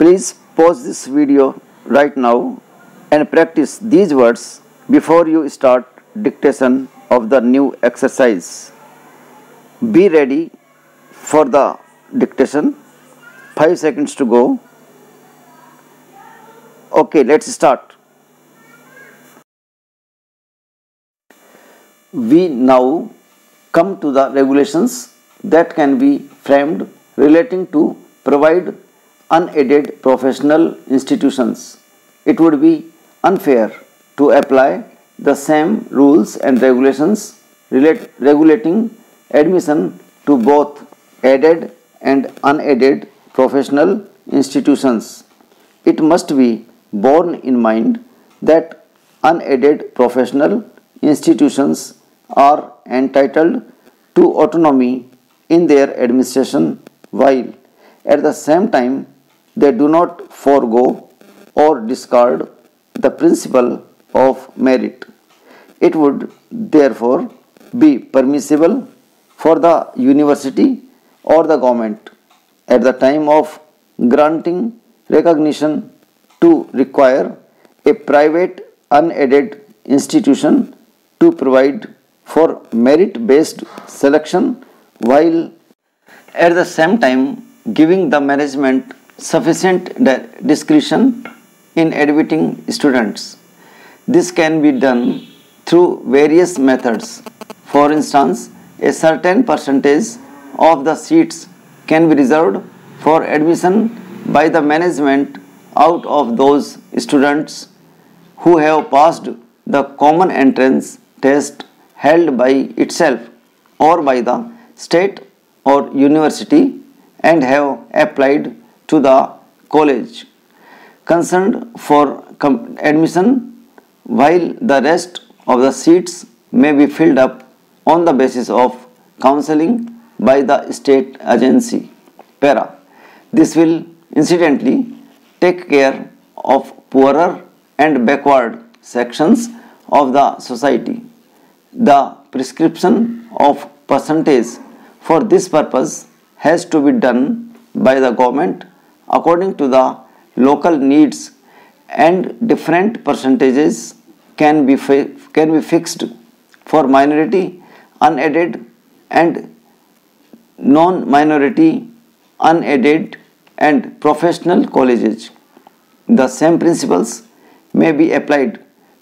Please pause this video right now and practice these words before you start dictation of the new exercise. Be ready for the dictation. 5 seconds to go. Okay, let's start. We now come to the regulations that can be framed relating to provide unaided professional institutions. It would be unfair to apply the same rules and regulations regulating admission to both aided and unaided professional institutions. It must be borne in mind that unaided professional institutions are entitled to autonomy in their administration, while at the same time they do not forego or discard the principle of merit. It would therefore be permissible for the university or the government at the time of granting recognition to require a private unaided institution to provide for merit-based selection, while at the same time giving the management sufficient discretion in admitting students. This can be done through various methods. For instance, a certain percentage of the seats can be reserved for admission by the management out of those students who have passed the common entrance test held by itself or by the state or university and have applied to the college concerned for admission, while the rest of the seats may be filled up on the basis of counseling by the state agency. Para. This will incidentally take care of poorer and backward sections of the society. The prescription of percentage for this purpose has to be done by the government according to the local needs, and different percentages can be fixed for minority unaided and non-minority unaided and professional colleges. The same principles may be applied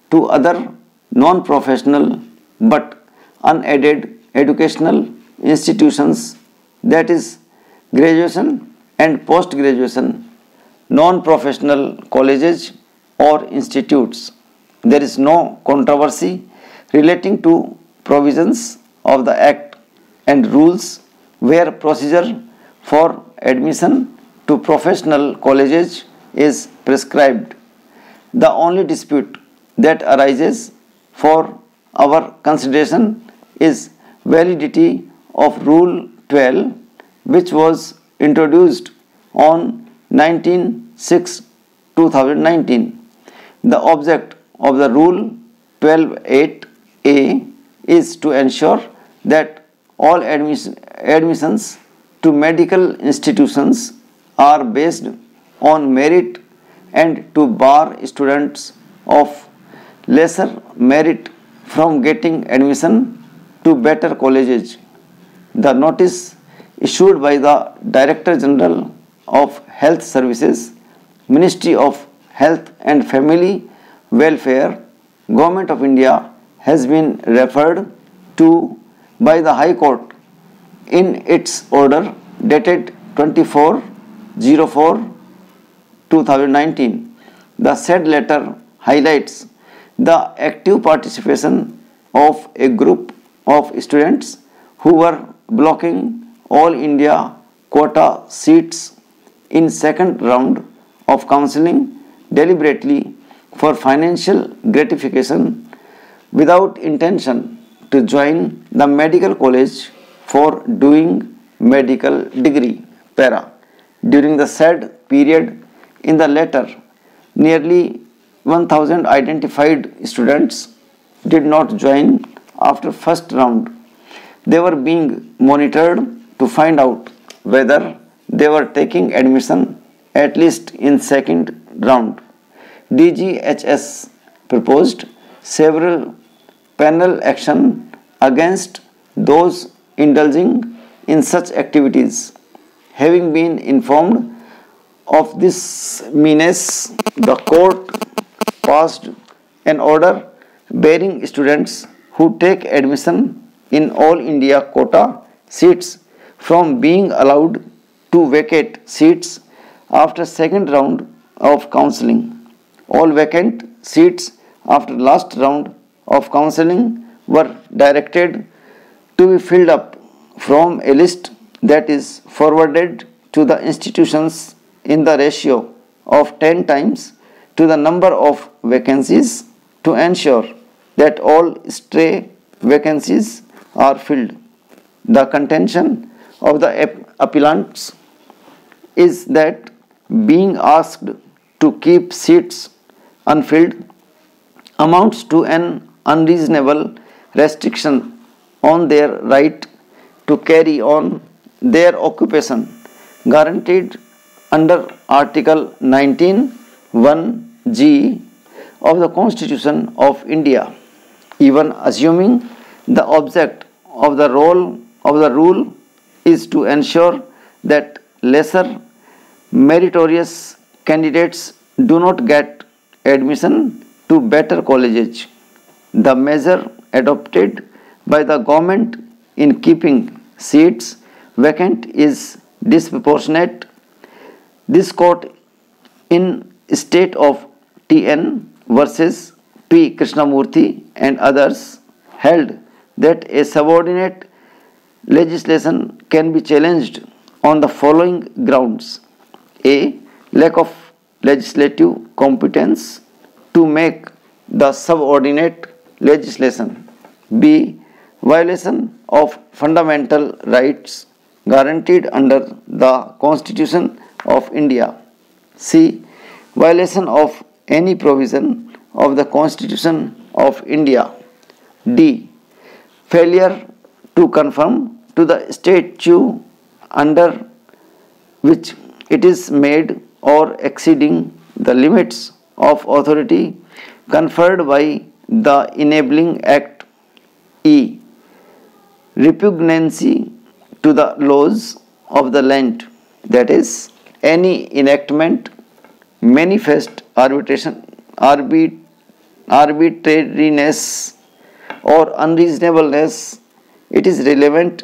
to other non-professional but unaided educational institutions, that is graduation and post-graduation non-professional colleges or institutes. There is no controversy relating to provisions of the Act and rules where procedure for admission to professional colleges is prescribed. The only dispute that arises for our consideration is validity of Rule 12, which was introduced on 19/6/2019. The object of the Rule 12(8)(a) is to ensure that all admissions to medical institutions are based on merit and to bar students of lesser merit from getting admission to better colleges. The notice issued by the Director General of Health Services, Ministry of Health and Family Welfare, Government of India, has been referred to by the High Court in its order dated 24/04/2019. The said letter highlights the active participation of a group of students who were blocking all India quota seats in second round of counseling deliberately for financial gratification without intention to join the medical college for doing medical degree. Para. During the said period in the letter, nearly 1000 identified students did not join after first round. They were being monitored to find out whether they were taking admission at least in second round. DGHS proposed several penal action against those indulging in such activities. Having been informed of this menace, the court passed an order barring students who take admission in all India quota seats from being allowed to vacate seats after second round of counselling. All vacant seats after last round of counselling were directed to be filled up from a list that is forwarded to the institutions in the ratio of 10 times to the number of vacancies to ensure that all stray vacancies are filled. The contention of the appellants is that being asked to keep seats unfilled amounts to an unreasonable restriction on their right to carry on their occupation guaranteed under Article 19(1)(g) of the Constitution of India. Even assuming the object of the rule is to ensure that lesser meritorious candidates do not get admission to better colleges, the measure adopted by the government in keeping seats vacant is disproportionate. This court in State of TN versus P. Krishnamurthy and others held that a subordinate legislation can be challenged on the following grounds: A. Lack of legislative competence to make the subordinate legislation. B. Violation of fundamental rights guaranteed under the Constitution of India. C. Violation of any provision of the Constitution of India. D. Failure to conform to the statute under which it is made or exceeding the limits of authority conferred by the enabling act. E. Repugnancy to the laws of the land, that is, any enactment manifest arbitrariness or unreasonableness. It is relevant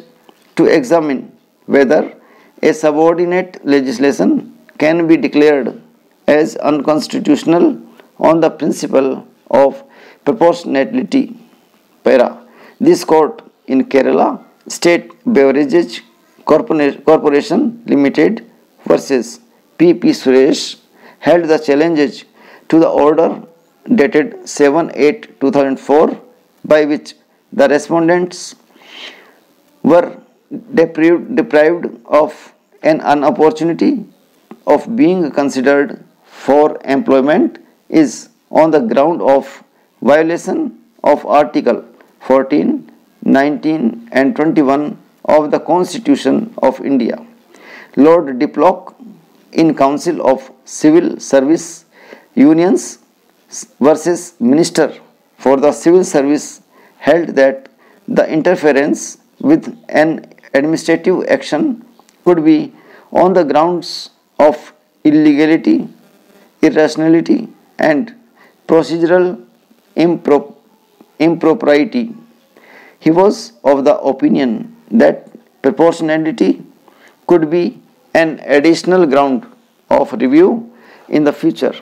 to examine whether a subordinate legislation can be declared as unconstitutional on the principle of proportionality. Para. This court in Kerala State Beverages Corporation Limited versus P.P. Suresh held the challenges to the order dated 7/8/2004 by which the respondents were deprived of an opportunity of being considered for employment is on the ground of violation of Article 14, 19 and 21 of the Constitution of India. Lord Diplock in Council of Civil Service Unions versus Minister for the Civil Service held that the interference with an administrative action could be on the grounds of illegality, irrationality and procedural impropriety. He was of the opinion that proportionality could be an additional ground of review in the future.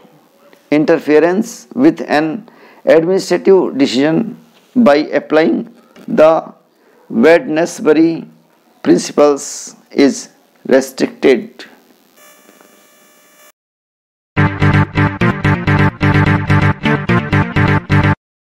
Interference with an administrative decision by applying the Wednesbury principles is restricted.